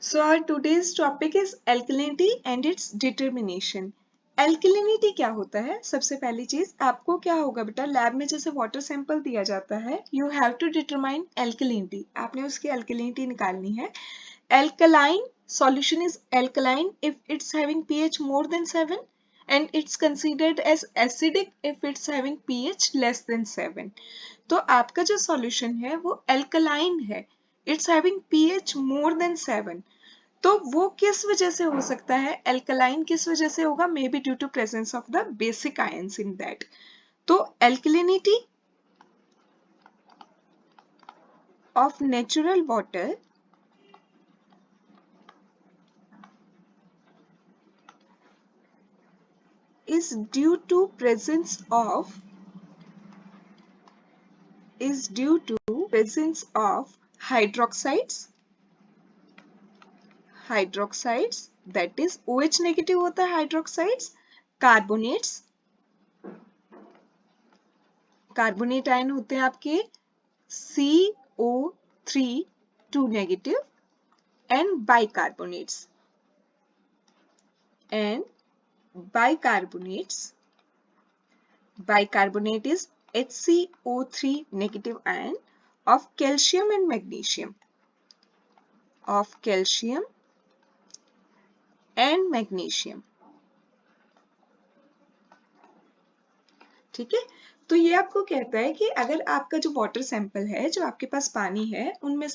So our today's topic is alkalinity and its determination. Alkalinity क्या होता है? सबसे पहली चीज आपको क्या होगा बेटा, लैब में जैसे वाटर सैंपल दिया जाता है, you have to determine alkalinity. आपने उसकी alkalinity निकालनी है. Alkaline solution is alkaline if it's having pH more than 7 and it's considered as acidic if it's having pH less than 7. तो आपका जो solution है वो alkaline है, it's having pH more than 7. तो वो किस वजह से हो सकता है? एल्कलाइन किस वजह से होगा? Maybe due to presence of the basic ions in that. तो alkalinity of natural water is due to presence of hydroxides that is OH negative होता है हाइड्रोक्साइड्स, कार्बोनेट आयन होते हैं आपके CO3 2 negative and bicarbonates bicarbonate is HCO3 negative ion of calcium and magnesium ठीक है. तो ये आपको कहता है कि अगर आपका जो वाटर सैंपल है, जो आपके पास पानी है, इनमें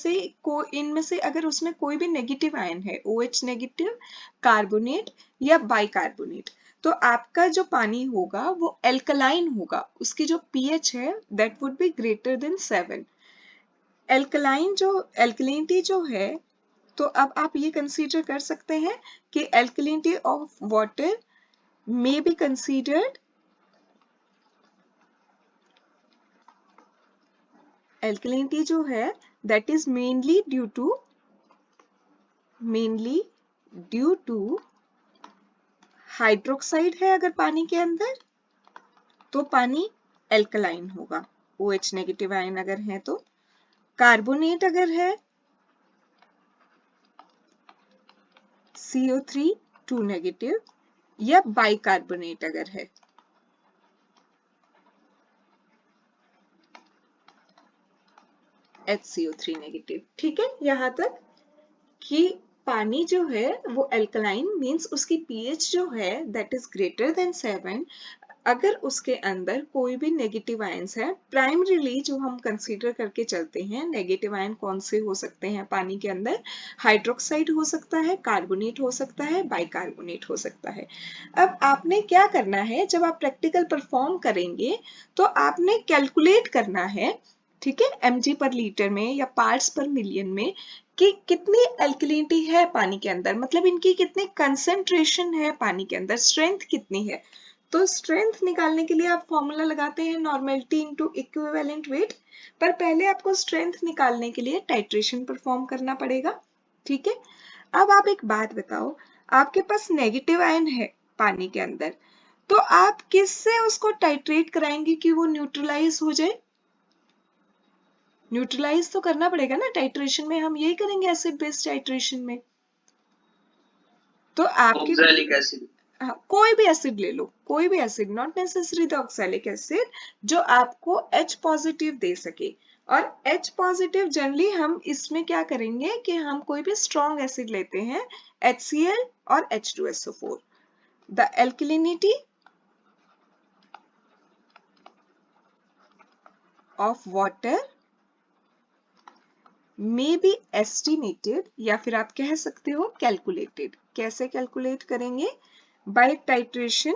से अगर उसमें कोई भी नेगेटिव आयन है, OH नेगेटिव, कार्बोनेट या बाइकार्बोनेट, तो आपका जो पानी होगा वो एल्कलाइन होगा. उसकी जो pH है that would be greater than 7. Alkalinity जो है, तो अब आप ये कंसीडर कर सकते हैं कि alkalinity of water may be considered alkalinity जो है that is mainly due to hydroxide है. अगर पानी के अंदर तो पानी एल्कलाइन होगा, OH नेगेटिव आयन अगर है तो. कार्बोनेट अगर है, CO3 2 नेगेटिव, या बाइकार्बोनेट अगर है, HCO3 नेगेटिव. ठीक है, यहां तक कि पानी जो है वो एल्कलाइन मीन्स उसकी pH जो है दैट इज ग्रेटर देन 7. अगर उसके अंदर कोई भी नेगेटिव आयंस है, प्राइमरीली जो हम कंसीडर करके चलते हैं, नेगेटिव आयन कौन से हो सकते हैं पानी के अंदर? हाइड्रोक्साइड हो सकता है, कार्बोनेट हो सकता है, बाइकार्बोनेट हो सकता है. अब आपने क्या करना है, जब आप प्रैक्टिकल परफॉर्म करेंगे तो आपने कैलकुलेट करना है, ठीक है, mg पर लीटर में या पार्ट्स पर मिलियन में, कि कितनी एल्कलिनिटी है पानी के अंदर, मतलब इनकी कितनी कंसेंट्रेशन है पानी के अंदर, स्ट्रेंथ कितनी है. तो स्ट्रेंथ निकालने के लिए आप फॉर्मूला लगाते हैं नॉर्मेलिटी इनटू इक्विवेलेंट वेट, पर पहले आपको स्ट्रेंथ निकालने के लिए टाइट्रेशन परफॉर्म करना पड़ेगा. ठीक है. अब आप एक बात बताओ, आपके पास नेगेटिव आयन है पानी के अंदर, तो आप किससे उसको टाइट्रेट कराएंगे कि वो न्यूट्रलाइज हो जाए? न्यूट्रलाइज तो करना पड़ेगा ना. टाइट्रेशन में हम यही करेंगे, एसिड बेस टाइट्रेशन में. तो आपके ऑक्सैलिक एसिड, कोई भी एसिड ले लो, कोई भी acid, not necessary the oxalic acid, जो आपको H पॉजिटिव दे सके. और H पॉजिटिव जनरली हम इसमें क्या करेंगे कि हम कोई भी स्ट्रॉन्ग एसिड लेते हैं, HCl और H2SO4. The alkalinity of water may be estimated, या फिर आप कह सकते हो कैलकुलेटेड. कैसे कैलकुलेट करेंगे? Bye titration.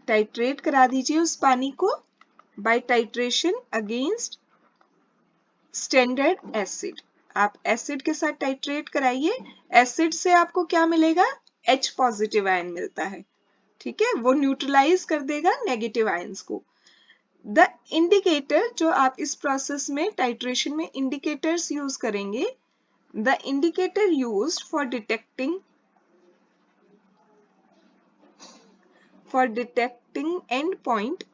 टाइट्रेट करा दीजिए उस पानी को by titration against standard acid. आप एसिड के साथ टाइट्रेट कराइए, एसिड से आपको क्या मिलेगा? H पॉजिटिव आयन मिलता है. ठीक है, वो न्यूट्रलाइज कर देगा नेगेटिव आयंस को. द इंडिकेटर, जो आप इस प्रोसेस में टाइट्रेशन में इंडिकेटर्स यूज करेंगे, the indicator used for detecting end point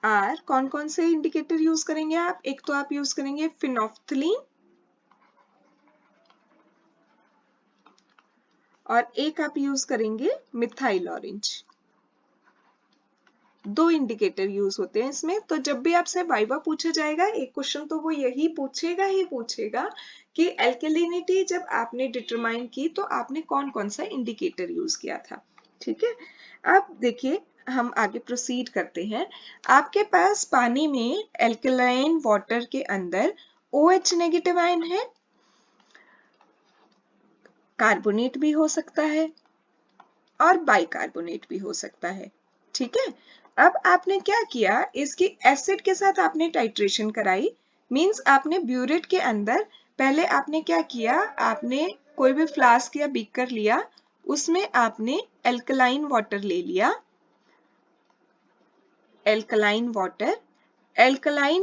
are, कौन कौन से इंडिकेटर यूज करेंगे आप? एक तो आप यूज करेंगे फिनोफ्थलीन और एक आप यूज करेंगे मिथाइल ऑरेंज। दो इंडिकेटर यूज होते हैं इसमें। तो जब भी आपसे वाइवा पूछा जाएगा एक क्वेश्चन तो वो यही पूछेगा ही पूछेगा कि एल्केलिनिटी जब आपने डिटरमाइन की तो आपने कौन कौन सा इंडिकेटर यूज किया था। ठीक है, अब देखिए हम आगे प्रोसीड करते हैं। आपके पास पानी में एल्कलाइन वाटर के अंदर OH नेगेटिव आयन है, कार्बोनेट भी हो सकता है और बाइकार्बोनेट भी हो सकता है। ठीक है, अब आपने क्या किया, इसकी एसिड के साथ आपने टाइट्रेशन कराई। मींस आपने ब्यूरेट के अंदर पहले आपने क्या किया, आपने कोई भी फ्लास्क या बीकर लिया, उसमें आपने एल्कलाइन वाटर ले लिया। एल्कलाइन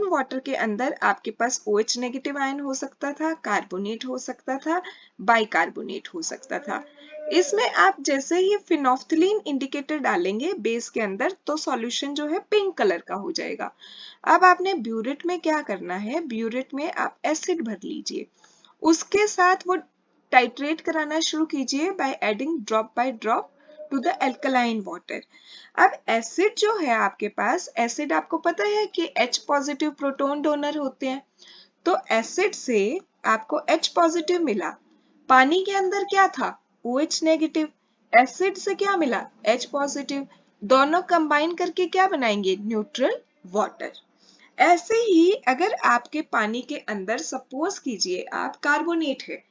वाटर के अंदर आपके पास OH नेगेटिव आयन हो सकता था, कार्बोनेट हो सकता था, बाइकार्बोनेट हो सकता था। इसमें आप जैसे ही फिनोफ्थलीन इंडिकेटर डालेंगे बेस के अंदर तो सॉल्यूशन जो है पिंक कलर का हो जाएगा। अब आपने ब्यूरेट में क्या करना है, ब्यूरेट में आप एसिड भर लीजिए, उसके साथ वो टाइट्रेट कराना शुरू कीजिए by adding drop by drop to the alkaline water. अब एसिड जो है आपके पास, एसिड आपको पता है कि H पॉजिटिव प्रोटॉन डोनर होते हैं, तो एसिड से आपको H पॉजिटिव मिला, पानी के अंदर क्या था OH नेगेटिव, एसिड से क्या मिला H पॉजिटिव, दोनों कंबाइन करके क्या बनाएंगे न्यूट्रल वाटर। ऐसे ही अगर आपके पानी के अंदर सपोज कीजिए आप कार्बोनेट है,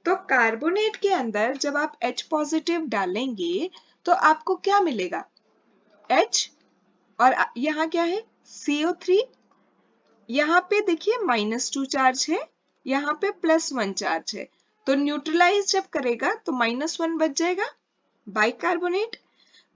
तो कार्बोनेट के अंदर जब आप H पॉजिटिव डालेंगे तो आपको क्या मिलेगा H, और यहाँ क्या है CO3, यहाँ पे देखिए -2 चार्ज है, यहाँ पे +1 चार्ज है, तो न्यूट्रलाइज जब करेगा तो -1 बच जाएगा। बाइकार्बोनेट,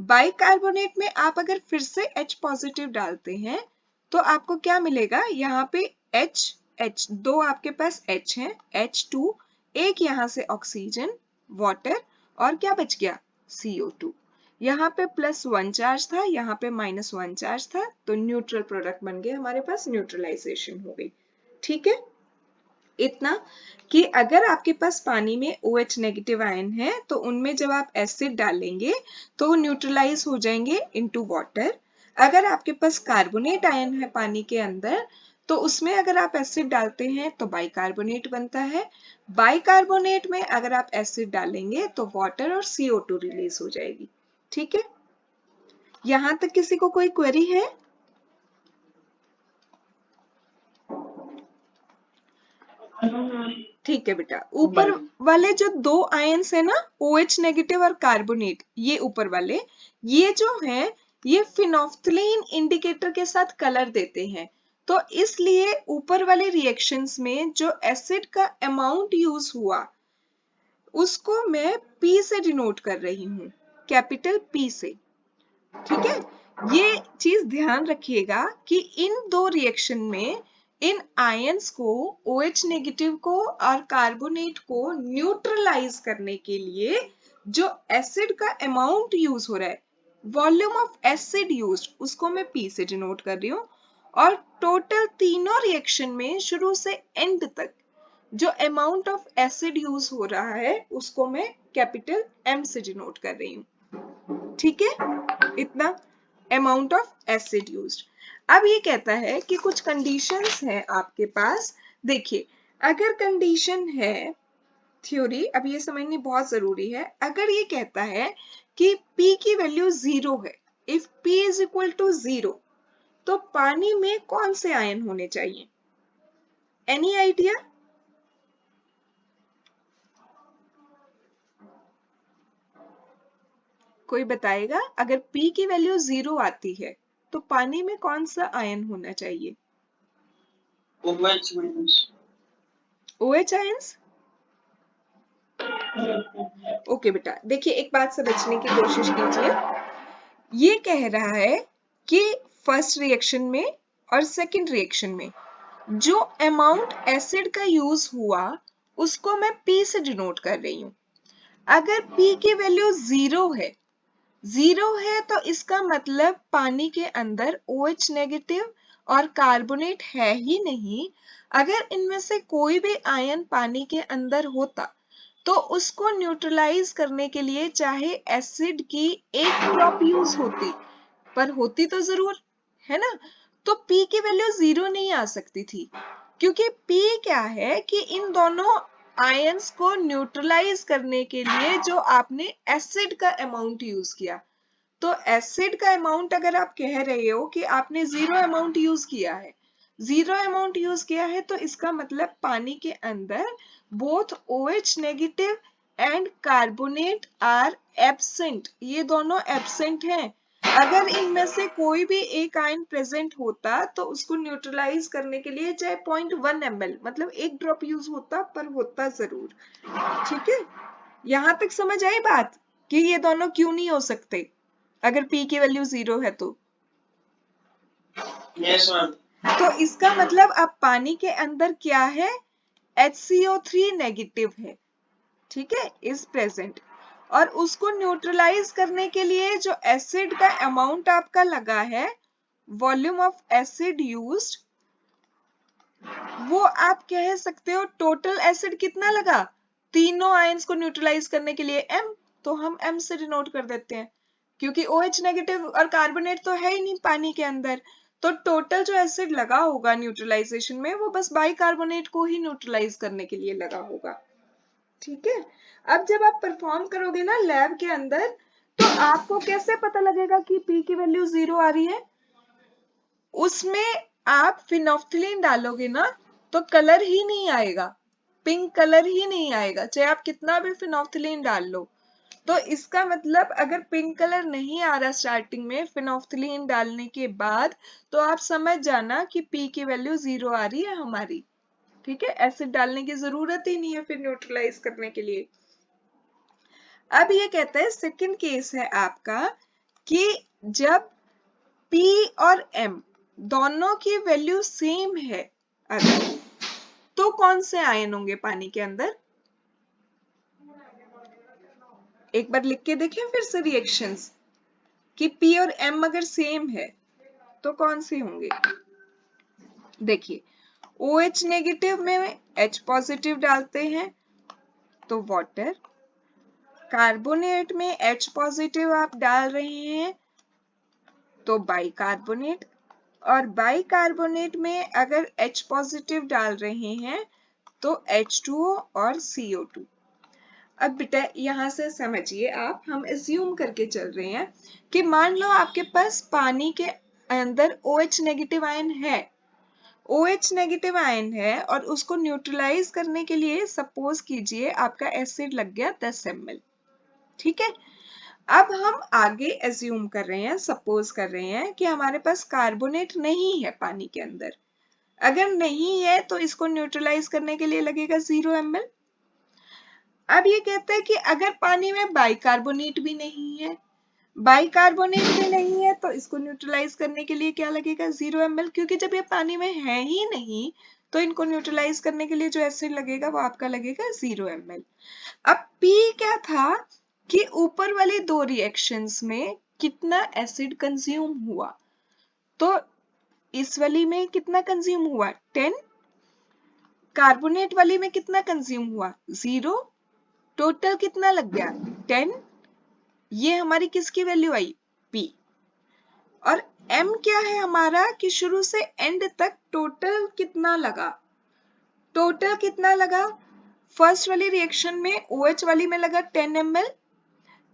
बाइकार्बोनेट में आप अगर फिर से H पॉजिटिव डालते हैं तो आपको क्या मिलेगा, यहाँ पे H दो आपके पास H है, H2, एक यहाँ से ऑक्सीजन वाटर और क्या बच गया CO2। यहाँ पे +1 चार्ज था, यहाँ पे -1 चार्ज था, तो न्यूट्रल प्रोडक्ट बन गए हमारे पास, न्यूट्रलाइजेशन हो गई। ठीक है, इतना कि अगर आपके पास पानी में OH नेगेटिव आयन है तो उनमें जब आप एसिड डालेंगे तो वो न्यूट्रलाइज हो जाएंगे इनटू वाटर। अगर आपके पास कार्बोनेट आयन है पानी के अंदर तो उसमें अगर आप एसिड डालते हैं तो बाइकार्बोनेट बनता है। बाइकार्बोनेट में अगर आप एसिड डालेंगे तो वाटर और CO2 रिलीज हो जाएगी। ठीक है, यहां तक किसी को कोई क्वेरी है? ठीक है बेटा, ऊपर वाले जो दो आयन्स है ना OH नेगेटिव और कार्बोनेट, ये ऊपर वाले ये जो है ये फिनोफ्थलीन इंडिकेटर के साथ कलर देते हैं, तो इसलिए ऊपर वाले रिएक्शंस में जो एसिड का अमाउंट यूज हुआ उसको मैं P से डिनोट कर रही हूँ, कैपिटल P से। ठीक है, ये चीज ध्यान रखिएगा कि इन दो रिएक्शन में इन आयंस को OH नेगेटिव को और कार्बोनेट को न्यूट्रलाइज करने के लिए जो एसिड का अमाउंट यूज हो रहा है, वॉल्यूम ऑफ एसिड यूज्ड, उसको मैं P से डिनोट कर रही हूँ, और टोटल तीनों रिएक्शन में शुरू से एंड तक जो अमाउंट ऑफ एसिड यूज हो रहा है उसको मैं कैपिटल M से डिनोट कर रही हूँ। ठीक है, इतना अमाउंट ऑफ एसिड यूज्ड। अब ये कहता है कि कुछ कंडीशंस हैं आपके पास। देखिए, अगर कंडीशन है थ्योरी, अब ये समझनी बहुत जरूरी है, अगर ये कहता है कि P की वैल्यू 0 है, if P is equal to 0, तो पानी में कौन से आयन होने चाहिए? Any idea? कोई बताएगा? अगर P की वैल्यू 0 आती है तो पानी में कौन सा आयन होना चाहिए? OH ions. ओके बेटा, देखिए एक बात से बचने की कोशिश कीजिए। ये कह रहा है कि फर्स्ट रिएक्शन में और सेकंड रिएक्शन में जो अमाउंट एसिड का यूज हुआ उसको मैं P से डिनोट कर रही हूं। अगर P की वैल्यू 0 है 0 है तो इसका मतलब पानी के अंदर OH नेगेटिव और कार्बोनेट है ही नहीं। अगर इनमें से कोई भी आयन पानी के अंदर होता तो उसको न्यूट्रलाइज करने के लिए चाहे एसिड की एक ड्रॉप यूज होती, पर होती तो जरूर, है ना। तो P की वैल्यू 0 नहीं आ सकती थी, क्योंकि P क्या है कि इन दोनों आयंस को न्यूट्रलाइज करने के लिए जो आपने एसिड का अमाउंट यूज किया, तो एसिड का अमाउंट अगर आप कह रहे हो कि आपने 0 अमाउंट यूज किया है, 0 अमाउंट यूज किया है, तो इसका मतलब पानी के अंदर both OH negative and carbonate are absent, ये दोनों एब्सेंट हैं। अगर इनमें से कोई भी एक आयन प्रेजेंट होता तो उसको न्यूट्रलाइज करने के लिए चाहे 0.1 ml मतलब एक ड्रॉप यूज होता, पर होता जरूर। ठीक है, यहां तक समझ आई बात कि ये दोनों क्यों नहीं हो सकते अगर P की वैल्यू 0 है तो। Yes ma'am. तो इसका मतलब अब पानी के अंदर क्या है, HCO3 नेगेटिव है, ठीक है, इज प्रेजेंट। और उसको न्यूट्रलाइज करने के लिए जो एसिड का अमाउंट आपका लगा है, वॉल्यूम ऑफ एसिड यूज्ड, वो आप कह सकते हो टोटल एसिड कितना लगा तीनों आयंस को न्यूट्रलाइज करने के लिए, M, तो हम M से डिनोट कर देते हैं, क्योंकि OH नेगेटिव और कार्बोनेट तो है ही नहीं पानी के अंदर। तो टोटल जो एसिड लगा होगा न्यूट्रलाइजेशन में, वो बस बाइकार्बोनेट को ही न्यूट्रलाइज करने के लिए लगा होगा। ठीक है, अब जब आप परफॉर्म करोगे ना लैब के अंदर, तो आपको कैसे पता लगेगा कि P की वैल्यू 0 आ रही है। उसमें आप फिनोफ्थिलीन डालोगे ना तो कलर ही नहीं आएगा, पिंक कलर ही नहीं आएगा, चाहे आप कितना भी फिनोफ्थिलीन डाल लो। तो इसका मतलब अगर पिंक कलर नहीं आ रहा स्टार्टिंग में फिनोफ्थिलीन डालने के बाद, तो आप समझ जाना कि P की वैल्यू 0 आ रही है हमारी। ठीक है, एसिड डालने की जरूरत ही नहीं है फिर न्यूट्रलाइज करने के लिए। अब ये कहता है सेकंड केस है आपका कि जब P और M दोनों की वैल्यू सेम है अगर, तो कौन से आयन होंगे पानी के अंदर। एक बार लिख के देखें फिर से रिएक्शंस कि P और M अगर सेम है तो कौन से होंगे। देखिए, OH नेगेटिव में H पॉजिटिव डालते हैं तो वाटर, कार्बोनेट में H पॉजिटिव आप डाल रहे हैं तो बाइकार्बोनेट, और बाइकार्बोनेट में अगर H पॉजिटिव डाल रहे हैं तो H2O और CO2। अब बेटा यहां से समझिए आप, हम एज्यूम करके चल रहे हैं कि मान लो आपके पास पानी के अंदर OH नेगेटिव आयन है, OH नेगेटिव आयन है और उसको न्यूट्रलाइज करने के लिए सपोज कीजिए आपका एसिड लग गया 10 ml। ठीक है, अब हम आगे एज्यूम कर रहे हैं, सपोज कर रहे हैं कि हमारे पास कार्बोनेट नहीं है पानी के अंदर। अगर नहीं है तो इसको न्यूट्रलाइज करने के लिए लगेगा 0 ml। अब ये कहता है कि अगर पानी में बाइकार्बोनेट भी नहीं है, बाइकार्बोनेट भी नहीं है, तो इसको न्यूट्रलाइज करने के लिए क्या लगेगा 0 ml, क्योंकि जब ये पानी में है ही नहीं तो इनको न्यूट्रलाइज करने के लिए जो एसिड लगेगा वो आपका लगेगा 0 ml। अब P क्या था कि ऊपर वाली दो रिएक्शंस में कितना एसिड कंज्यूम हुआ, तो इस वाली में कितना कंज्यूम हुआ 10, कार्बोनेट वाली में कितना कंज्यूम हुआ 0, टोटल कितना लग गया 10। ये हमारी किसकी वैल्यू आई P। और M क्या है हमारा कि शुरू से एंड तक टोटल कितना लगा, टोटल कितना लगा। फर्स्ट वाली रिएक्शन में OH वाली में लगा 10 ml,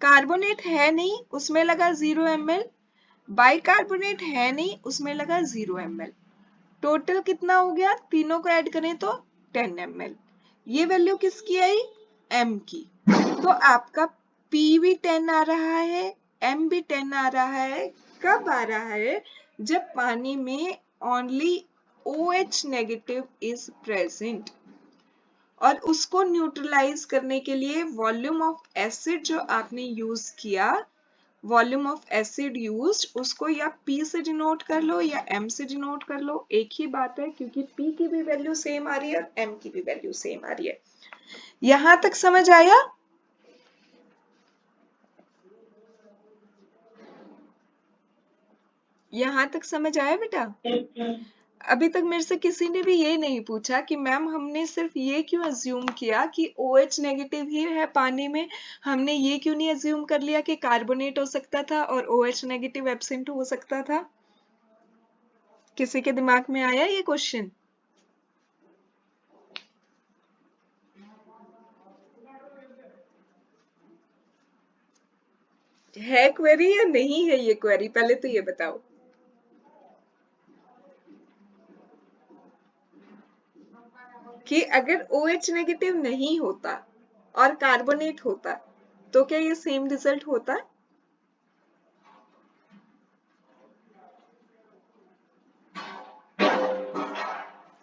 कार्बोनेट है नहीं उसमें लगा 0 ml, बाइकार्बोनेट है नहीं उसमें लगा 0 ml। टोटल कितना हो गया, तीनों को ऐड करें तो 10 ml। ये वैल्यू किसकी आई M की। तो आपका P भी 10 आ रहा है, M भी 10 आ रहा है। कब आ रहा है, जब पानी में only OH negative is present और उसको न्यूट्रलाइज करने के लिए वॉल्यूम ऑफ एसिड जो आपने यूज किया, वॉल्यूम ऑफ एसिड यूज्ड, उसको या P से डिनोट कर लो या M से डिनोट कर लो, एक ही बात है, क्योंकि P की भी वैल्यू सेम आ रही है और M की भी वैल्यू सेम आ रही है। यहां तक समझ आया। यहाँ तक समझ आया बेटा? अभी तक मेरे से किसी ने भी ये नहीं पूछा कि मैम हमने सिर्फ ये क्यों अज्यूम किया कि OH नेगेटिव ही है पानी में, हमने ये क्यों नहीं अज्यूम कर लिया कि कार्बोनेट हो सकता था और OH नेगेटिव एब्सेंट हो सकता था? किसी के दिमाग में आया ये क्वेश्चन? है क्वेरी या नहीं है ये क्वेरी, पहले तो ये बताओ। कि अगर OH नेगेटिव नहीं होता और कार्बोनेट होता तो क्या ये सेम रिजल्ट होता?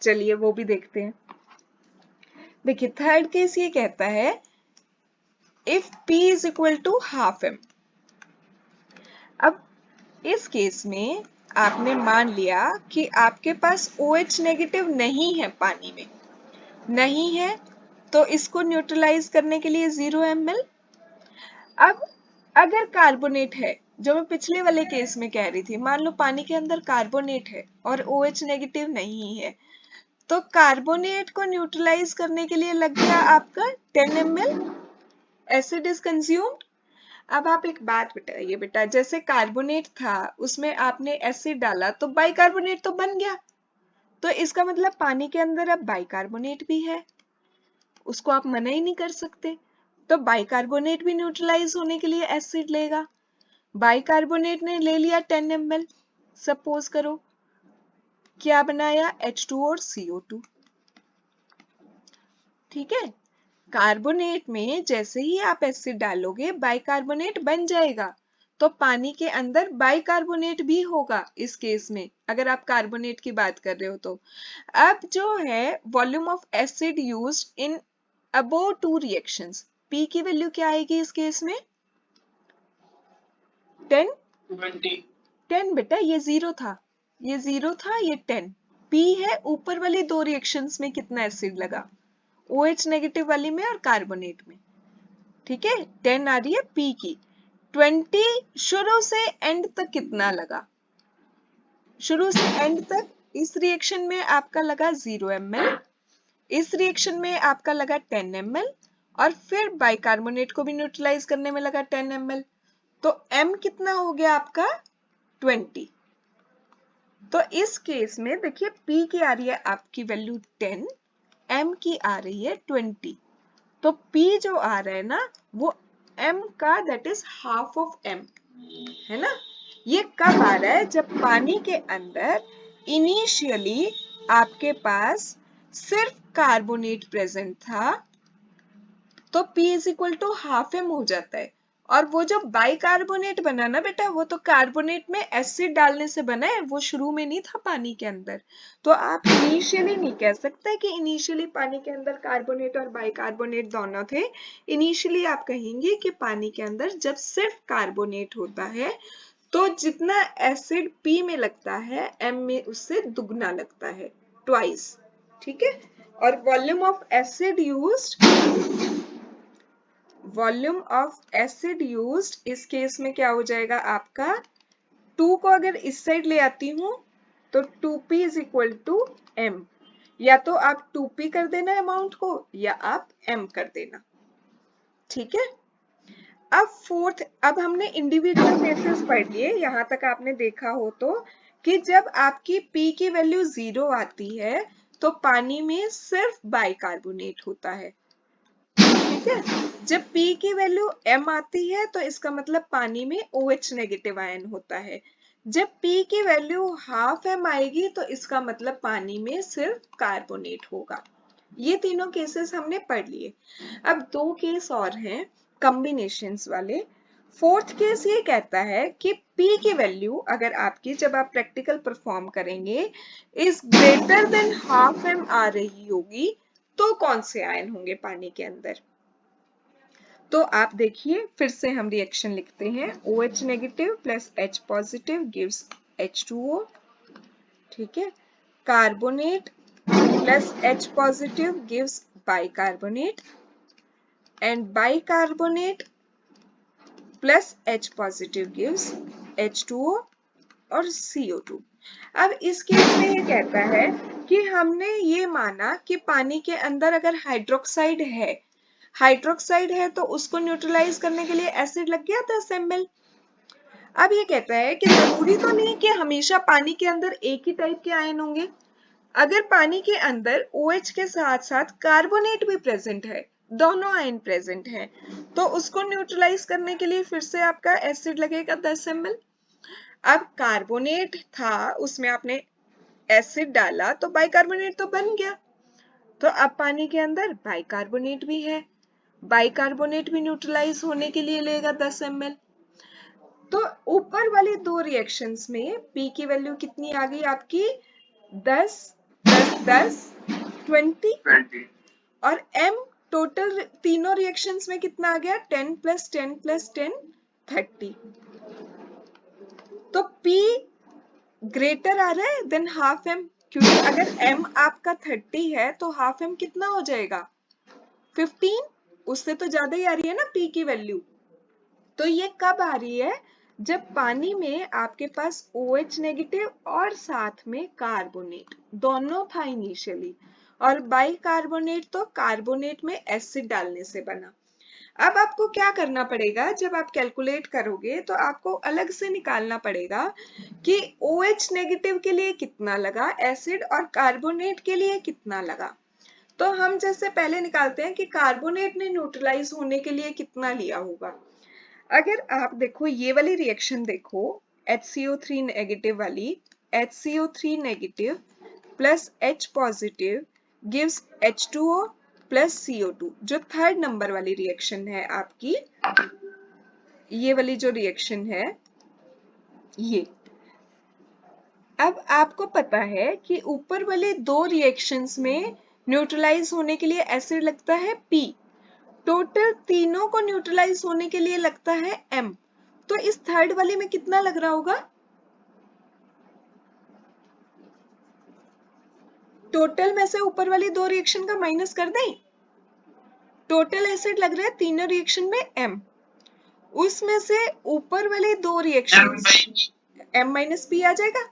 चलिए वो भी देखते हैं। देखिए थर्ड केस ये कहता है if P is equal to half M. अब इस केस में आपने मान लिया कि आपके पास OH नेगेटिव नहीं है, पानी में नहीं है, तो इसको न्यूट्रलाइज करने के लिए 0 ml। अब अगर कार्बोनेट है, जो मैं पिछले वाले केस में कह रही थी, मान लो पानी के अंदर कार्बोनेट है और OH नेगेटिव नहीं है, तो कार्बोनेट को न्यूट्रलाइज करने के लिए लग गया आपका 10 ml एसिड इज कंज्यूम्ड। अब आप एक बात बताइए बेटा, जैसे कार्बोनेट था उसमें आपने एसिड डाला तो बाइकार्बोनेट तो बन गया, तो इसका मतलब पानी के अंदर अब बाइकार्बोनेट भी है, उसको आप मना ही नहीं कर सकते। तो बाइकार्बोनेट भी न्यूट्रलाइज होने के लिए एसिड लेगा, बाइकार्बोनेट ने ले लिया 10 ml, सपोज करो क्या बनाया H2 और CO2। ठीक है, कार्बोनेट में जैसे ही आप एसिड डालोगे बाइकार्बोनेट बन जाएगा, तो पानी के अंदर बाइकार्बोनेट भी होगा इस केस में, अगर आप कार्बोनेट की बात कर रहे हो तो। अब जो है volume of acid used in above two reactions, P की वैल्यू क्या आएगी इस केस में? 10 10 बेटा, ये 0 था, ये 0 था, ये 10। P है ऊपर वाली दो रिएक्शंस में कितना एसिड लगा, OH नेगेटिव वाली में और कार्बोनेट में। ठीक है, 10 आ रही है P की। 20 शुरू से एंड तक कितना लगा, शुरू से एंड तक इस रिएक्शन में आपका लगा 0 ml, इस रिएक्शन में आपका लगा 10 ml, और फिर बाइकार्बोनेट को भी न्यूट्रलाइज करने में लगा 10 ml, तो M कितना हो गया आपका 20। तो इस केस में देखिए P की आ रही है आपकी वैल्यू 10, M की आ रही है 20, तो P जो आ रहा है ना वो M का that is half of M है ना। ये कब आ रहा है, जब पानी के अंदर इनिशियली आपके पास सिर्फ कार्बोनेट प्रेजेंट था, तो P is equal to half M हो जाता है। और वो जो बाइकार्बोनेट बना ना बेटा, वो तो कार्बोनेट में एसिड डालने से बना है, वो शुरू में नहीं था पानी के अंदर। तो आप इनिशियली नहीं कह सकते कि इनिशियली पानी के अंदर कार्बोनेट और बाइकार्बोनेट दोनों थे। इनिशियली आप कहेंगे कि पानी के अंदर जब सिर्फ कार्बोनेट होता है तो जितना एसिड P में लगता है M में उससे दुगना लगता है, ट्वाइस। ठीक है, और volume of acid used, volume of acid used इस केस में क्या हो जाएगा आपका, 2 को अगर इस साइड ले आती हूं तो 2p is equal to m, या तो आप 2p कर देना अमाउंट को या आप m कर देना। ठीक है, अब फोर्थ, अब हमने इंडिविजुअल केसेस पढ़ लिए, यहां तक आपने देखा हो तो कि जब आपकी P की वैल्यू 0 आती है तो पानी में सिर्फ बाइकार्बोनेट होता है। ठीक है, जब P की वैल्यू M आती है तो इसका मतलब पानी में OH नेगेटिव आयन होता है। जब P की वैल्यू हाफ M आएगी तो इसका मतलब पानी में सिर्फ कार्बोनेट होगा। ये तीनों केसेस हमने पढ़ लिए। अब दो केस और हैं कॉम्बिनेशंस वाले। फोर्थ केस ये कहता है कि P की वैल्यू अगर आपकी, जब आप प्रैक्टिकल परफॉर्म करेंगे, is greater than half M आ रही होगी, तो कौन से आयन होंगे पानी के अंदर। तो आप देखिए, फिर से हम रिएक्शन लिखते हैं, OH negative plus H positive gives H2O। ठीक है, carbonate plus H positive gives bicarbonate, and bicarbonate plus H positive gives H2O, और CO2। अब इस केस में ये कहता है कि हमने ये माना कि पानी के अंदर अगर हाइड्रोक्साइड है तो उसको न्यूट्रलाइज करने के लिए एसिड लग गया 10 ml। अब ये कहता है कि जरूरी तो नहीं कि हमेशा पानी के अंदर एक ही टाइप के आयन होंगे। अगर पानी के अंदर OH के साथ साथ कार्बोनेट भी प्रेजेंट है, दोनों आयन प्रेजेंट है, तो उसको न्यूट्रलाइज करने के लिए फिर से आपका एसिड लगेगा 10 ml। अब कार्बोनेट था, उसमें आपने एसिड डाला तो बाइकार्बोनेट तो बन गया, तो अब पानी के अंदर बाइकार्बोनेट भी है, बाइकार्बोनेट भी न्यूट्रलाइज होने के लिए लेगा 10 ml। तो ऊपर वाली दो रिएक्शंस में P की वैल्यू कितनी आ गई आपकी 10 10 10 20 और M टोटल तीनों रिएक्शंस में कितना आ गया 10 + 10 + 10 30। तो P ग्रेटर आ रहा है देन हाफ M, क्योंकि अगर M आपका 30 है तो हाफ M कितना हो जाएगा 15, उससे तो ज्यादा ही आ रही है ना P की वैल्यू। तो ये कब आ रही है जब पानी में आपके पास OH नेगेटिव और साथ में कार्बोनेट दोनों था इनिशियली, और बाइकार्बोनेट तो कार्बोनेट में एसिड डालने से बना। अब आपको क्या करना पड़ेगा, जब आप कैलकुलेट करोगे तो आपको अलग से निकालना पड़ेगा कि OH नेगेटिव के लिए कितना लगा एसिड और कार्बोनेट के लिए कितना लगा। तो हम जैसे पहले निकालते हैं कि कार्बोनेट ने न्यूट्रलाइज होने के लिए कितना लिया होगा। अगर आप देखो ये वाली रिएक्शन देखो, HCO3 नेगेटिव वाली, HCO3 negative plus H positive gives H2O plus CO2, जो थर्ड नंबर वाली रिएक्शन है आपकी, ये वाली जो रिएक्शन है ये। अब आपको पता है कि ऊपर वाले दो रिएक्शंस में न्यूट्रलाइज होने के लिए एसिड लगता है P, टोटल तीनों को न्यूट्रलाइज होने के लिए लगता है M। तो इस थर्ड वाले में कितना लग रहा होगा, टोटल में से ऊपर वाली दो रिएक्शन का माइनस कर दें, टोटल एसिड लग रहा है तीनों रिएक्शन में M, उसमें से ऊपर वाले दो रिएक्शन M - P आ जाएगा,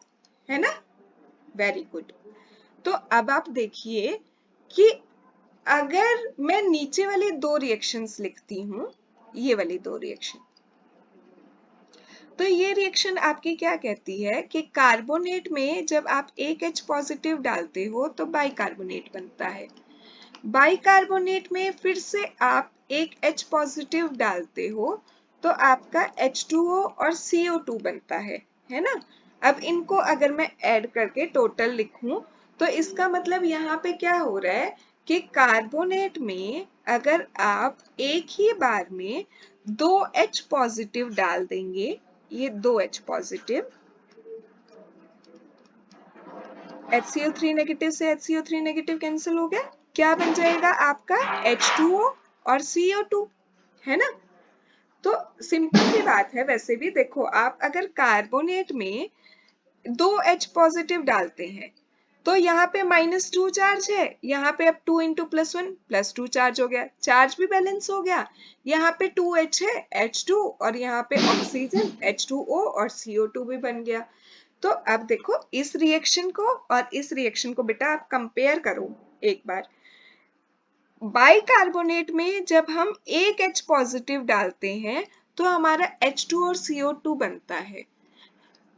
है ना। Very good. तो अब आप देखिए कि अगर मैं नीचे वाली दो रिएक्शंस लिखती हूं, ये वाली दो रिएक्शन, तो ये रिएक्शन आपकी क्या कहती है कि कार्बोनेट में जब आप एक H पॉजिटिव डालते हो तो बाइकार्बोनेट बनता है, बाइकार्बोनेट में फिर से आप एक H पॉजिटिव डालते हो तो आपका H2O और CO2 बनता है ना। अब इनको अगर मैं ऐड करके टोटल लिखूं तो इसका मतलब यहाँ पे क्या हो रहा है कि कार्बोनेट में अगर आप एक ही बार में दो H पॉजिटिव डाल देंगे, ये दो H पॉजिटिव, HCO3 नेगेटिव से HCO3 नेगेटिव कैंसिल हो गया, क्या बन जाएगा आपका H2O और CO2, है ना। तो सिंपल सी बात है, वैसे भी देखो आप अगर कार्बोनेट में दो H पॉजिटिव डालते हैं तो यहाँ पे -2 चार्ज है, यहाँ पे अब 2 × +1 +2 चार्ज हो गया, चार्ज भी बैलेंस हो गया, यहाँ पे 2H है H2 और यहाँ पे ऑक्सीजन H2O और CO2 भी बन गया। तो अब देखो इस रिएक्शन को और इस रिएक्शन को बेटा आप कंपेयर करो एक बार। बाइकार्बोनेट में जब हम एक H पॉजिटिव डालते हैं तो हमारा H2 और CO2 बनता है,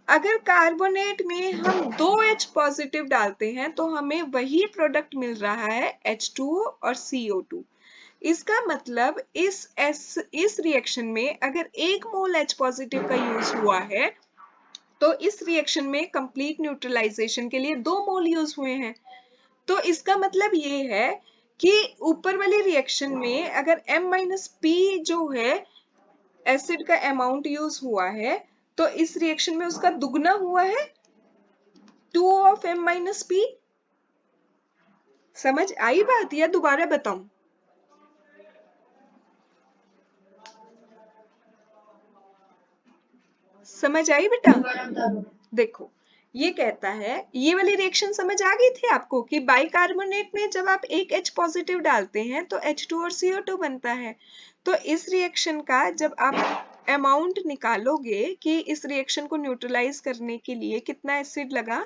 अगर कार्बोनेट में हम दो H पॉजिटिव डालते हैं तो हमें वही प्रोडक्ट मिल रहा है H2O और CO2। इसका मतलब इस रिएक्शन में अगर 1 मोल H पॉजिटिव का यूज हुआ है तो इस रिएक्शन में कंप्लीट न्यूट्रलाइजेशन के लिए 2 मोल यूज हुए हैं। तो इसका मतलब ये है कि ऊपर वाली रिएक्शन में अगर M - P जो है एसिड का अमाउंट यूज हुआ है तो इस रिएक्शन में उसका दुगना हुआ है 2 of M - P। समझ आई बात या दोबारा बताऊं? समझ आई बेटा? देखो ये कहता है, ये वाली रिएक्शन समझ आ गई थी आपको कि बाइकार्बोनेट में जब आप एक H पॉजिटिव डालते हैं तो H2 और CO2 बनता है। तो इस रिएक्शन का जब आप अमाउंट निकालोगे कि इस रिएक्शन को न्यूट्रलाइज करने के लिए कितना एसिड लगा,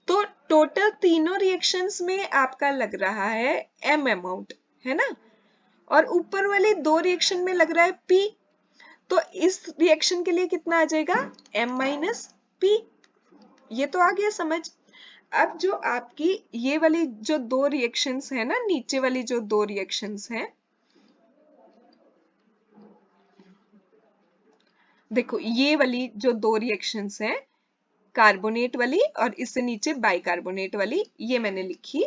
तो टोटल तीनों रिएक्शंस में आपका लग रहा है m अमाउंट, है ना, और ऊपर वाले दो रिएक्शन में लग रहा है p, तो इस रिएक्शन के लिए कितना आ जाएगा m माइनस p। ये तो आ गया समझ। अब जो आपकी ये वाली जो दो रिएक्शंस है ना, नीचे वाली जो दो रिएक्शंस हैं, देखो ये वाली जो दो रिएक्शंस हैं, कार्बोनेट वाली और इससे नीचे बाइकार्बोनेट वाली, ये मैंने लिखी,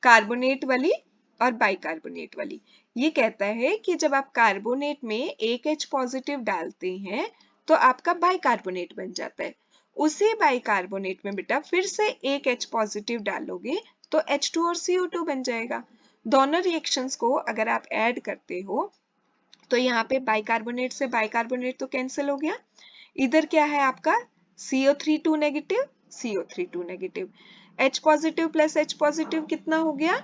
कार्बोनेट वाली और बाइकार्बोनेट वाली। ये कहता है कि जब आप कार्बोनेट में एक H पॉजिटिव डालते हैं तो आपका बाइकार्बोनेट बन जाता है। उसी बाइकार्बोनेट में बेटा फिर से एक H पॉजिटिव डालोगे तो H2 और CO2 बन जाएगा। दोनों रिएक्शंस को अगर आप ऐड करते हो तो यहाँ पे बाइकार्बोनेट से बाइकार्बोनेट तो कैंसिल हो गया, इधर क्या है आपका CO3 2 negative, CO3 2 negative, H positive plus H positive कितना हो गया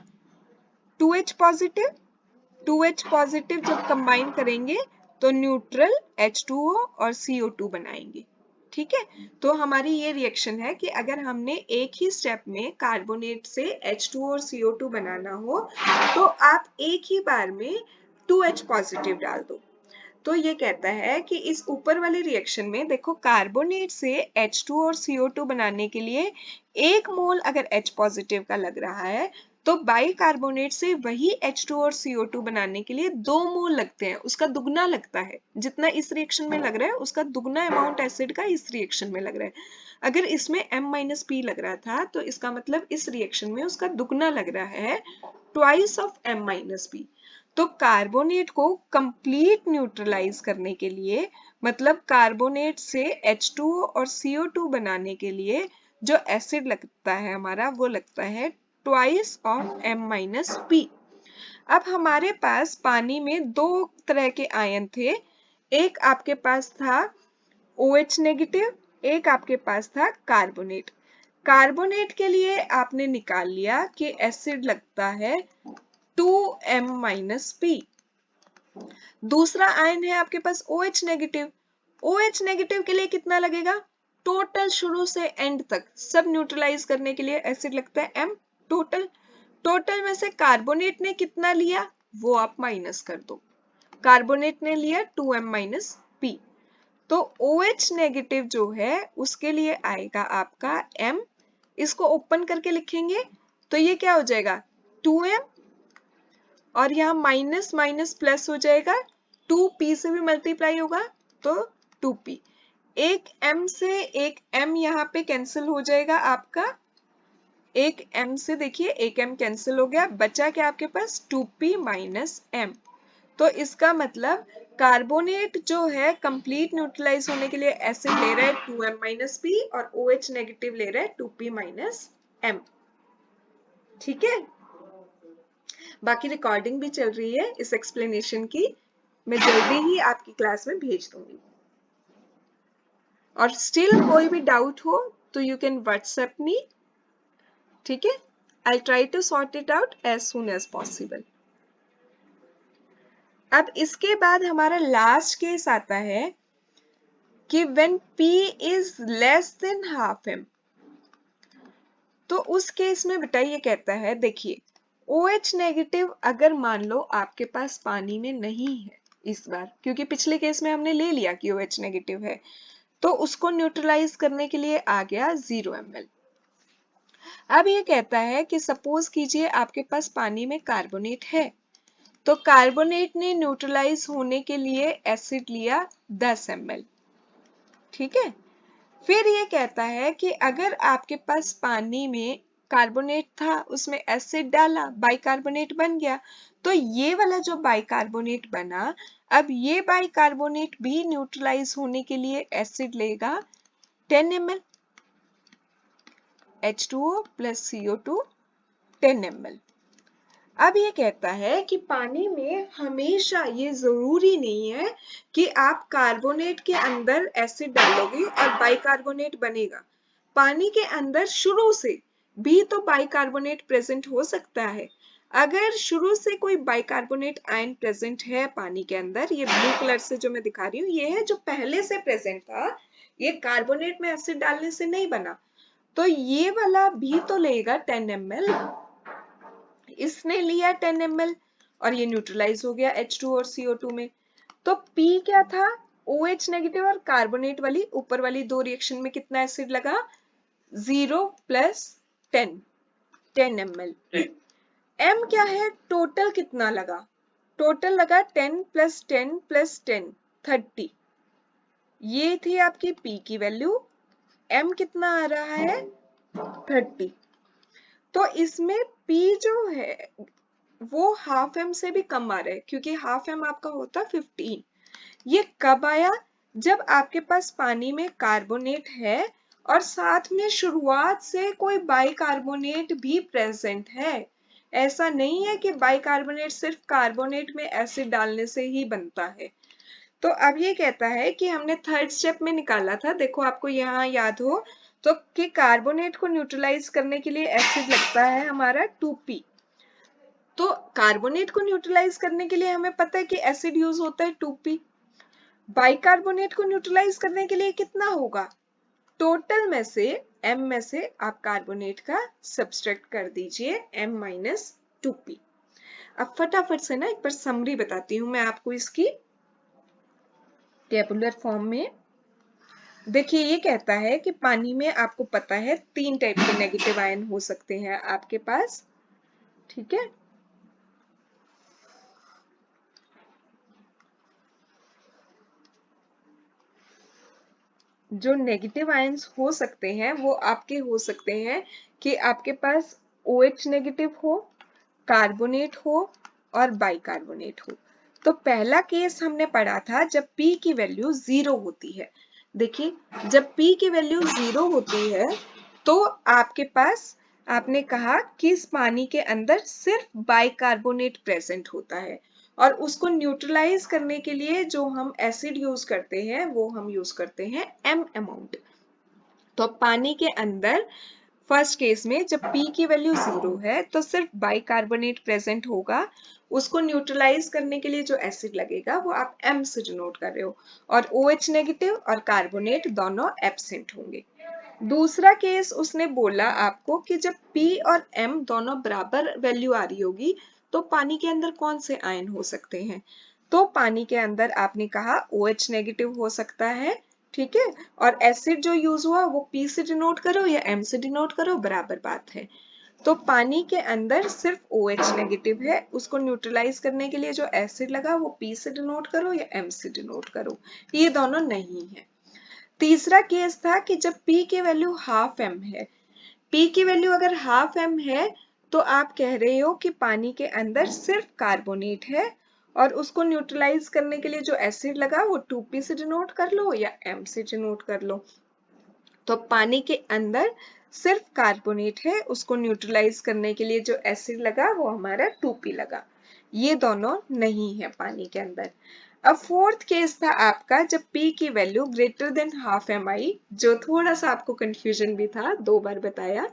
2H पॉजिटिव, 2H पॉजिटिव जब कंबाइन करेंगे तो न्यूट्रल H2O और CO2 बनाएंगे। ठीक है, तो हमारी ये रिएक्शन है कि अगर हमने एक ही स्टेप में कार्बोनेट से H2O और CO2 बनाना हो तो आप एक ही बार में 2H पॉजिटिव डाल दो। तो ये कहता है कि इस ऊपर वाले रिएक्शन में देखो कार्बोनेट से H2 और CO2 बनाने के लिए 1 मोल अगर H पॉजिटिव का लग रहा है तो बाइकार्बोनेट से वही H2 और CO2 बनाने के लिए 2 मोल लगते हैं, उसका दुगना लगता है। जितना इस रिएक्शन में लग रहा है उसका दुगना अमाउंट एसिड का इस रिएक्शन में लग रहा है। अगर इसमें M-P लग रहा था तो इसका मतलब इस रिएक्शन में उसका दुगना लग रहा है, ट्वाइस ऑफ M-P। तो कार्बोनेट को कंप्लीट न्यूट्रलाइज करने के लिए, मतलब कार्बोनेट से H2O और CO2 बनाने के लिए जो एसिड लगता है हमारा वो लगता है ट्वाइस ऑफ M-P। अब हमारे पास पानी में दो तरह के आयन थे, एक आपके पास था OH नेगेटिव, एक आपके पास था कार्बोनेट। कार्बोनेट के लिए आपने निकाल लिया कि एसिड लगता है 2M-P। दूसरा आयन है आपके पास OH नेगेटिव, OH नेगेटिव के लिए कितना लगेगा, टोटल शुरू से एंड तक सब न्यूट्रलाइज करने के लिए एसिड लगता है M टोटल। टोटल में से कार्बोनेट ने कितना लिया वो आप माइनस कर दो, कार्बोनेट ने लिया 2M-P, तो OH नेगेटिव जो है उसके लिए आएगा आपका M, इसको ओपन करके लिखेंगे तो ये क्या हो जाएगा 2M, और यहाँ माइनस माइनस प्लस हो जाएगा, 2P से भी मल्टीप्लाई होगा तो 2P, एक M से एक M यहाँ पे कैंसिल हो जाएगा आपका, एक M से देखिए एक M कैंसिल हो गया, बचा क्या आपके पास 2P माइनस M। तो इसका मतलब कार्बोनेट जो है कंप्लीट न्यूट्रलाइज होने के लिए एसिड ले रहा है 2M-P और OH नेगेटिव ले रहा है 2P माइनस M। ठीक है, बाकी रिकॉर्डिंग भी चल रही है इस एक्सप्लेनेशन की, मैं जल्दी ही आपकी क्लास में भेज दूंगी। और स्टिल कोई भी डाउट हो तो यू कैन व्हाट्सएप मी, ठीक है, I try to sort it out as soon as possible. अब इसके बाद हमारा लास्ट केस आता है कि when P is less than half M, तो उस केस में बेटा ये कहता है, देखिए OH नेगेटिव अगर मान लो आपके पास पानी में नहीं है इस बार, क्योंकि पिछले केस में हमने ले लिया कि OH नेगेटिव है, तो उसको न्यूट्रलाइज करने के लिए आ गया 0 ml। अब ये कहता है कि सपोज कीजिए आपके पास पानी में कार्बोनेट है, तो कार्बोनेट ने न्यूट्रलाइज होने के लिए एसिड लिया 10 ml। ठीक है, फिर ये कहता है कि अगर आपके पास पानी में कार्बोनेट था उसमें एसिड डाला बाइकार्बोनेट बन गया, तो ये वाला जो बाइकार्बोनेट बना, अब ये बाइकार्बोनेट भी न्यूट्रलाइज होने के लिए एसिड लेगा 10 ml, H2O plus CO2 10 ml। अब ये कहता है कि पानी में हमेशा ये जरूरी नहीं है कि आप कार्बोनेट के अंदर एसिड डालोगे और बाइकार्बोनेट बनेगा, पानी के अंदर शुरू से भी तो बाइकार्बोनेट प्रेजेंट हो सकता है। अगर शुरू से कोई बाइकार्बोनेट आयन प्रेजेंट है पानी के अंदर, ये ब्लू कलर से जो मैं दिखा रही हूँ ये है जो पहले से प्रेजेंट था, ये कार्बोनेट में एसिड डालने से नहीं बना, तो ये वाला भी तो लेगा 10 ml, इसने लिया 10 ml और ये न्यूट्रलाइज हो गया H2 और CO2 में। तो P क्या था, OH नेगेटिव और कार्बोनेट वाली ऊपर वाली दो रिएक्शन में कितना एसिड लगा, 0 प्लस 10 ml। M क्या है, टोटल कितना लगा, टोटल लगा 10 प्लस 10 प्लस 10 30। ये थी आपकी P की वैल्यू, M कितना आ रहा है 30। तो इसमें P जो है वो हाफ एम से भी कम आ रहा है, क्योंकि हाफ एम आपका होता 15। ये कब आया, जब आपके पास पानी में कार्बोनेट है और साथ में शुरुआत से कोई बाइकार्बोनेट भी प्रेजेंट है। ऐसा नहीं है कि बाइकार्बोनेट सिर्फ कार्बोनेट में एसिड डालने से ही बनता है। तो अब ये कहता है कि हमने थर्ड स्टेप में निकाला था, देखो आपको यहाँ याद हो तो, कि कार्बोनेट को न्यूट्रलाइज करने के लिए एसिड लगता है हमारा 2P। तो कार्बोनेट को न्यूट्रलाइज करने के लिए हमें पता है कि एसिड यूज होता है 2P। बाइकार्बोनेट को न्यूट्रलाइज करने के लिए कितना होगा, टोटल में से M में से आप कार्बोनेट का सब्सट्रैक्ट कर दीजिए M माइनस 2P। अब फटाफट से ना एक बार समरी बताती हूँ मैं आपको इसकी टेबुलर फॉर्म में। देखिए ये कहता है कि पानी में आपको पता है 3 टाइप के नेगेटिव आयन हो सकते हैं आपके पास, ठीक है। जो नेगेटिव आयंस हो सकते हैं वो आपके हो सकते हैं कि आपके पास OH नेगेटिव हो, कार्बोनेट हो और बाइकार्बोनेट हो। तो पहला केस हमने पढ़ा था जब P की वैल्यू 0 होती है। देखिए जब P की वैल्यू 0 होती है तो आपके पास, आपने कहा कि इस पानी के अंदर सिर्फ बाइकार्बोनेट प्रेजेंट होता है और उसको न्यूट्रलाइज करने के लिए जो हम एसिड यूज करते हैं वो हम यूज करते हैं M अमाउंट। तो पानी के अंदर फर्स्ट केस में जब P की वैल्यू 0 है तो सिर्फ बाइकार्बोनेट प्रेजेंट होगा, उसको न्यूट्रलाइज करने के लिए जो एसिड लगेगा वो आप M से डिनोट कर रहे हो, और OH नेगेटिव और कार्बोनेट दोनों एब्सेंट होंगे। दूसरा केस उसने बोला आपको कि जब P और M दोनों बराबर वैल्यू आ रही होगी तो पानी के अंदर कौन से आयन हो सकते हैं, तो पानी के अंदर आपने कहा OH नेगेटिव हो सकता है, ठीक है। और एसिड जो यूज हुआ वो P से डिनोट करो या M से डिनोट करो, बराबर बात है। तो पानी के अंदर सिर्फ OH नेगेटिव है, उसको न्यूट्रलाइज करने के लिए जो एसिड लगा वो P से डिनोट करो या M से डिनोट करो, ये दोनों नहीं है। तीसरा केस था कि जब P की वैल्यू हाफ M है, P की वैल्यू अगर हाफ M है तो आप कह रहे हो कि पानी के अंदर सिर्फ कार्बोनेट है और उसको न्यूट्रलाइज करने के लिए जो एसिड लगा वो 2P से डिनोट कर लो या M से डिनोट कर लो। तो पानी के अंदर सिर्फ कार्बोनेट है, उसको न्यूट्रलाइज करने के लिए जो एसिड लगा वो हमारा 2P लगा, ये दोनों नहीं है पानी के अंदर। अब फोर्थ केस था आपका जब P की value greater than half M I, जो थोड़ा सा आपको कंफ्यूजन भी था, 2 बार बताया,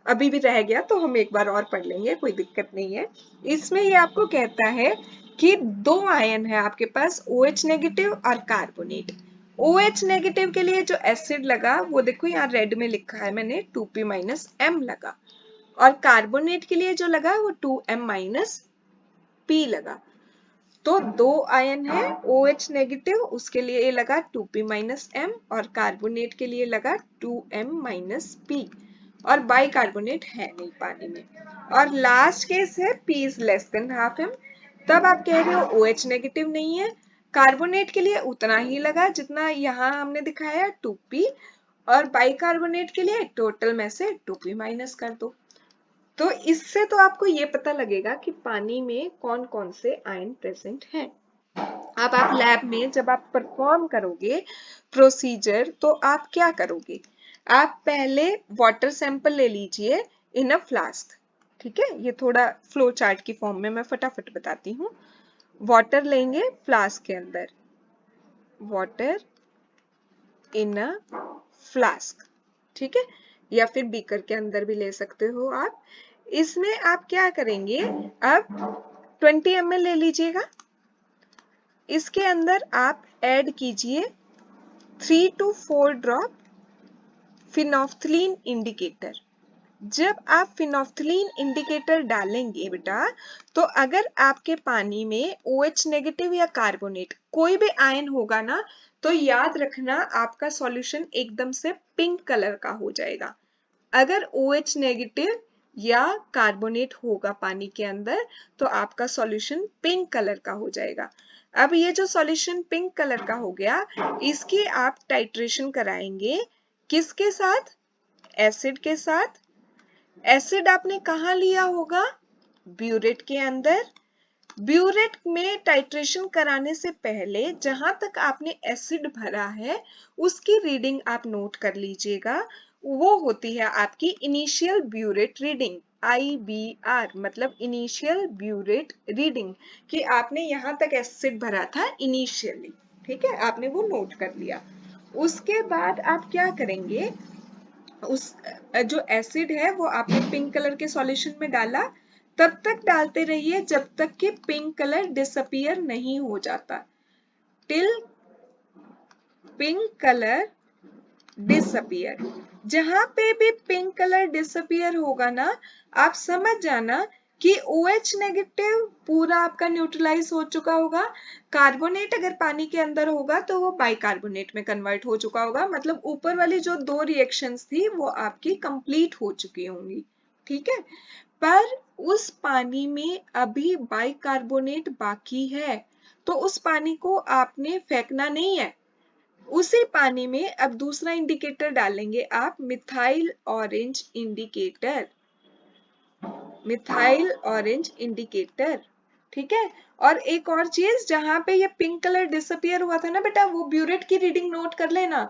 अभी भी रह गया तो हम एक बार और पढ़ लेंगे, कोई दिक्कत नहीं है। इसमें ये आपको कहता है कि 2 आयन है आपके पास OH नेगेटिव और कार्बोनेट। OH नेगेटिव के लिए जो एसिड लगा वो देखो यहाँ रेड में लिखा है मैंने 2P माइनस M लगा, और कार्बोनेट के लिए जो लगा वो 2M माइनस P लगा। तो 2 आयन है OH नेगेटिव, उसके लिए लगा 2P माइनस M और कार्बोनेट के लिए लगा 2M माइनस P, और बाइकार्बोनेट है नहीं पानी में। और लास्ट केस है P is less than half M, तब आप कह रहे हो OH नेगेटिव नहीं है, कार्बोनेट के लिए उतना ही लगा जितना यहाँ हमने दिखाया 2P, और बाइकार्बोनेट के लिए टोटल में से 2P माइनस कर दो। तो इससे तो आपको ये पता लगेगा कि पानी में कौन कौन से आयन प्रेजेंट हैं। अब आप लैब में जब आप परफॉर्म करोगे प्रोसीजर तो आप क्या करोगे, आप पहले वाटर सैंपल ले लीजिए इन अ फ्लास्क, ठीक है। ये थोड़ा फ्लो चार्ट की फॉर्म में मैं फटाफट बताती हूँ। वाटर लेंगे फ्लास्क के अंदर, वाटर इन अ फ्लास्क, ठीक है, या फिर बीकर के अंदर भी ले सकते हो आप। इसमें आप क्या करेंगे, अब 20 ml ले लीजिएगा, इसके अंदर आप ऐड कीजिए 3 to 4 ड्रॉप फिनोफ्थलीन इंडिकेटर। जब आप फिनोफ्थलीन इंडिकेटर डालेंगे बेटा, तो अगर आपके पानी में OH नेगेटिव या कार्बोनेट कोई भी आयन होगा ना, तो याद रखना आपका सॉल्यूशन एकदम से पिंक कलर का हो जाएगा। अगर OH नेगेटिव या कार्बोनेट होगा पानी के अंदर, तो आपका सॉल्यूशन पिंक कलर का हो जाएगा। अब ये जो सॉल्यूशन पिंक कलर का हो गया, इसकी आप टाइट्रेशन कराएंगे किसके साथ? एसिड के साथ। एसिड आपने कहाँ लिया होगा? ब्यूरेट के अंदर। ब्यूरेट में टाइट्रेशन कराने से पहले जहां तक आपने एसिड भरा है, उसकी रीडिंग आप नोट कर लीजिएगा। वो होती है आपकी इनिशियल ब्यूरेट रीडिंग, IBR, मतलब इनिशियल ब्यूरेट रीडिंग, कि आपने यहां तक एसिड भरा था इनिशियली। ठीक है, आपने वो नोट कर लिया। उसके बाद आप क्या करेंगे, उस जो एसिड है वो आपने पिंक कलर के सॉल्यूशन में डाला, तब तक डालते रहिए जब तक कि पिंक कलर डिसअपियर नहीं हो जाता, टिल पिंक कलर डिसअपियर। जहां पे भी पिंक कलर डिसअपियर होगा ना, आप समझ जाना कि OH नेगेटिव पूरा आपका न्यूट्रलाइज हो चुका होगा। कार्बोनेट अगर पानी के अंदर होगा तो वो बाइकार्बोनेट में कन्वर्ट हो चुका होगा, मतलब ऊपर वाली जो 2 रिएक्शंस थी वो आपकी कंप्लीट हो चुकी होंगी। ठीक है, पर उस पानी में अभी बाइकार्बोनेट बाकी है, तो उस पानी को आपने फेंकना नहीं है। उसी पानी में अब दूसरा इंडिकेटर डालेंगे आप, methyl orange indicator. Methyl orange indicator. ठीक है, और एक और चीज, जहां पे ये पिंक कलर डिसअपियर हुआ था ना बेटा, वो ब्यूरेट की रीडिंग नोट कर लेना,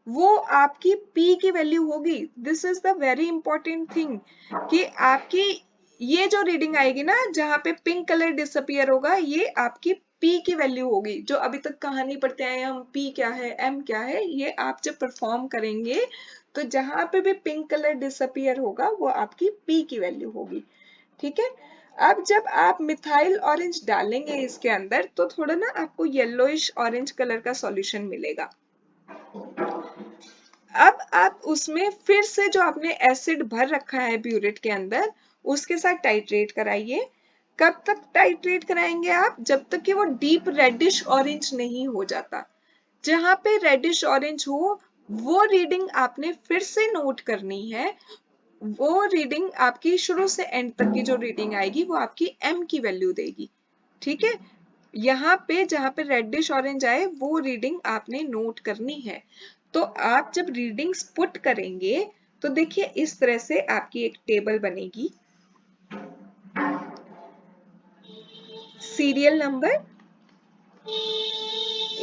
वो आपकी P की वैल्यू होगी। This is the very important thing, कि आपकी ये जो रीडिंग आएगी ना, जहां पे पिंक कलर डिसअपियर होगा, ये आपकी P की वैल्यू होगी। जो अभी तक कहानी पढ़ते आए हम, P क्या है, M क्या है, ये आप जब परफॉर्म करेंगे तो जहां पे भी पिंक कलर डिसअपियर होगा वो आपकी P की वैल्यू होगी। ठीक है, अब जब आप मिथाइल ऑरेंज डालेंगे इसके अंदर, तो थोड़ा ना आपको येलोइश ऑरेंज कलर का सॉल्यूशन मिलेगा। अब आप उसमें फिर से जो आपने एसिड भर रखा है ब्यूरेट के अंदर, उसके साथ टाइट्रेट कराइए। कब तक टाइट्रेट कराएंगे आप? जब तक कि वो डीप रेडिश ऑरेंज नहीं हो जाता। जहां पे रेडिश ऑरेंज हो, वो रीडिंग आपने फिर से नोट करनी है। वो रीडिंग आपकी शुरू से एंड तक की जो रीडिंग आएगी वो आपकी M की वैल्यू देगी। ठीक है, यहाँ पे जहां पे रेडिश ऑरेंज आए वो रीडिंग आपने नोट करनी है। तो आप जब रीडिंग्स पुट करेंगे तो देखिए इस तरह से आपकी एक टेबल बनेगी। Serial number,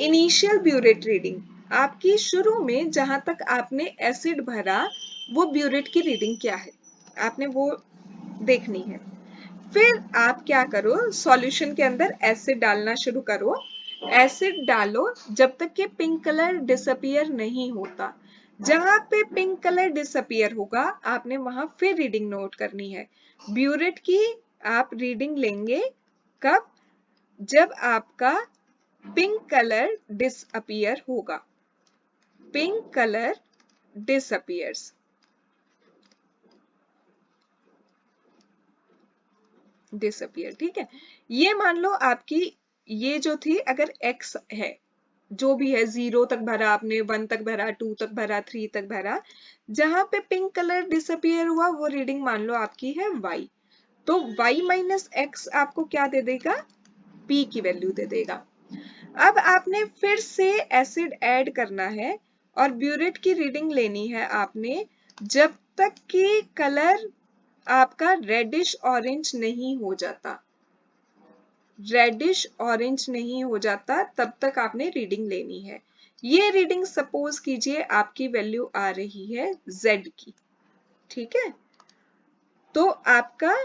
initial burette reading, आपकी शुरू में जहां तक आपने एसिड भरा वो ब्यूरेट की रीडिंग क्या है, आपने वो देखनी है। फिर आप क्या करो, सॉल्यूशन के अंदर एसिड डालना शुरू करो। एसिड डालो जब तक कि पिंक कलर डिसअपियर नहीं होता। जहां पे पिंक कलर डिसअपियर होगा, आपने वहां फिर रीडिंग नोट करनी है। ब्यूरेट की आप रीडिंग लेंगे कब? जब आपका पिंक कलर डिसअपियर होगा। Pink colour disappears. डिसअपियर, ठीक है। ये मान लो आपकी ये जो थी, अगर x है, जो भी है, 0 तक भरा आपने, 1 तक भरा, 2 तक भरा, 3 तक भरा, जहां पे पिंक कलर डिसअपियर हुआ वो रीडिंग मान लो आपकी है y। तो y माइनस एक्स आपको क्या दे देगा? p की वैल्यू दे देगा। अब आपने फिर से एसिड ऐड करना है और ब्यूरेट की रीडिंग लेनी है आपने, जब तक कि कलर आपका रेडिश ऑरेंज नहीं हो जाता। रेडिश ऑरेंज नहीं हो जाता तब तक आपने रीडिंग लेनी है। ये रीडिंग सपोज कीजिए आपकी वैल्यू आ रही है Z की। ठीक है, तो आपका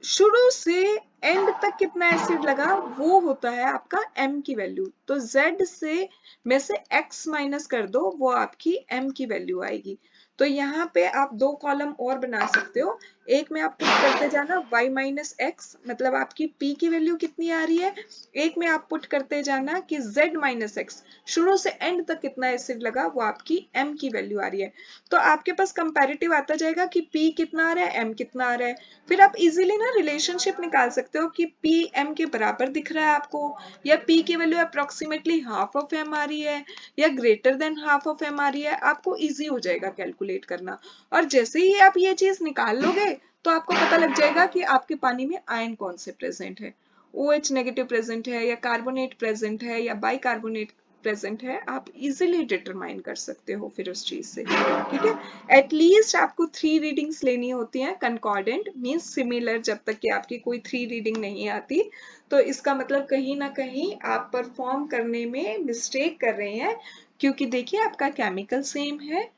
शुरू से एंड तक कितना एसिड लगा वो होता है आपका M की वैल्यू। तो Z से में से X माइनस कर दो, वो आपकी M की वैल्यू आएगी। तो यहाँ पे आप 2 कॉलम और बना सकते हो। एक में आप पुट करते जाना y माइनस एक्स, मतलब आपकी p की वैल्यू कितनी आ रही है, एक में आप पुट करते जाना कि z माइनस एक्स, शुरू से एंड तक कितना एसिड लगा वो आपकी m की वैल्यू आ रही है। तो आपके पास कंपैरेटिव आता जाएगा कि p कितना आ रहा है, m कितना आ रहा है। फिर आप इजीली ना रिलेशनशिप निकाल सकते हो कि p m के बराबर दिख रहा है आपको, या p की value approximately half of m आ रही है, या greater than half of m आ रही है। आपको इजी हो जाएगा कैलकुलेट करना। और जैसे ही आप ये चीज निकाल लोगे तो आपको पता लग जाएगा कि आपके पानी में आयन कौन से प्रेजेंट है, OH नेगेटिव प्रेजेंट है या कार्बोनेट प्रेजेंट है या बाइकार्बोनेट प्रेजेंट है। आप इजीली डिटरमाइन कर सकते हो फिर उस चीज से, ठीक है। एटलीस्ट आपको 3 रीडिंग्स लेनी होती हैं। कंकॉर्डेंट मींस सिमिलर, जब तक कि आपकी कोई 3 रीडिंग नहीं आती तो इसका मतलब कहीं ना कहीं आप परफॉर्म करने में मिस्टेक कर रहे हैं, क्योंकि देखिए आपका केमिकल सेम है,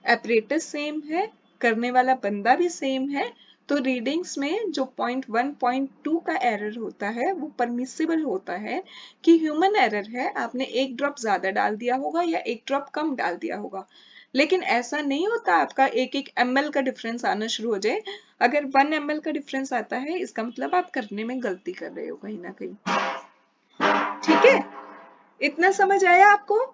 एपरेटस सेम है, करने वाला बंदा भी सेम है। तो रीडिंग्स में जो 0.1 0.2 का एरर होता है वो परमिसिबल होता है, कि ह्यूमन एरर है, आपने एक ड्रॉप ज्यादा डाल दिया होगा या एक ड्रॉप कम डाल दिया होगा। लेकिन ऐसा नहीं होता आपका एक एक ml का डिफरेंस आना शुरू हो जाए। अगर 1 ml का डिफरेंस आता है इसका मतलब आप करने में गलती कर रहे हो कहीं ना कहीं, ठीक है। इतना समझ आया आपको?